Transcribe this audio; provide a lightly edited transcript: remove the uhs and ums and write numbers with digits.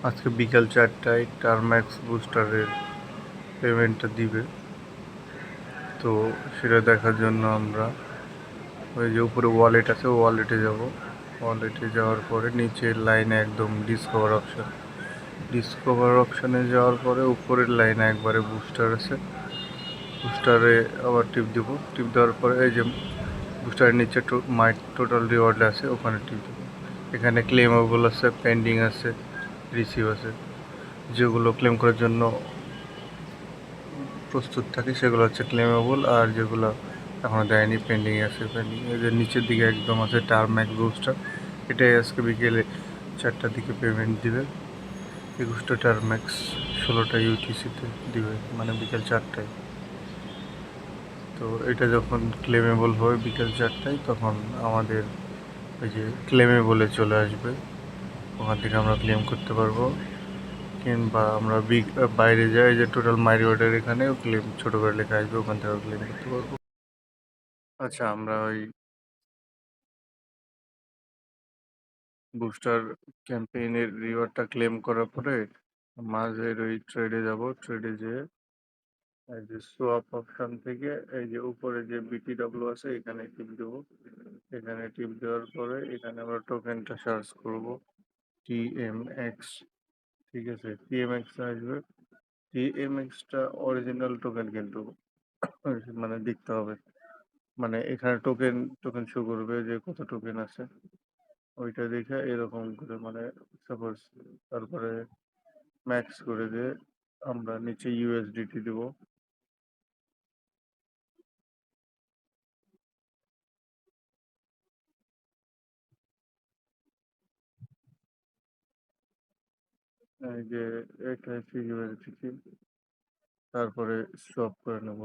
আজকে বিকাল 4টায় টারম্যাক্স বুস্টারের পেমেন্টটা দিবে। তো সেটা দেখার জন্য আমরা ওই যে উপরে ওয়ালেট আছে ওয়ালেটে যাব। ওয়ালেটে যাওয়ার পরে নিচের লাইনে একদম ডিসকভার অপশানে যাওয়ার পরে উপরের লাইনে একবারে বুস্টার আছে। বুস্টারে আবার টিপ দেবো। টিপ দেওয়ার পরে এই যে বুস্টারের নিচে মাই টোটাল রিওয়ার্ড আছে, ওখানে টিপ দেবো। এখানে ক্লেমেবল আছে, পেন্ডিং আছে, রিসিভ আছে। যেগুলো ক্লেম করার জন্য প্রস্তুত থাকে সেগুলো হচ্ছে ক্লেমেবল, আর যেগুলো এখনও দেয়নি পেন্ডিংয়ে আছে পেন্ডিং। এদের নিচের দিকে একদম আছে টারম্যাক্স বুস্টার। এটাই আজকে বিকেলে 4টার দিকে পেমেন্ট দিবে। 21টা টারম্যাক্স 16টা ইউটিসিতে দিবে, মানে বিকেল 4টায়। তো এটা যখন ক্লেমেবল হবে বিকেল 4টায়, তখন আমাদের ওই যে ক্লেমেবলে চলে আসবে। ওখান থেকে আমরা ক্লেম করতে পারবো, কিংবা আমরা বাইরে যাই যে টোটাল মাই রিওয়ার্ডের এখানেও ক্লেম ছোটো করে লেখা আসবে, ওখান থেকেও ক্লেম করতে পারবো। আচ্ছা, আমরা ওই বুস্টার ক্যাম্পেইনের রিওয়ার্ডটা ক্লেম করার পরে মাঝের ওই ট্রেডে যাব। ট্রেডে যেয়ে এই যে সোয়াপ অপশন থেকে এই যে উপরে যে বিটিডব্লিউ আছে এখানে টিপ দেবো। এখানে টিপ দেওয়ার পরে এখানে আমরা টোকেনটা সার্চ করব, টিএমএক্স। ঠিক আছে, টিএমএক্স আসবে। টিএমএক্সটা অরিজিনাল টোকেন কিন্তু, মানে দেখতে হবে। মানে এখানে টোকেন টোকেন শো করবে যে কত টোকেন আছে, ওইটা দেখে এরকম করে মানে সাপোজ, তারপরে ম্যাক্স করে দিয়ে আমরা নিচে ইউএসডিটি দেবো। এই যে এটা হচ্ছে ইউএসডিটি, তারপরে সোয়াপ করে নেব।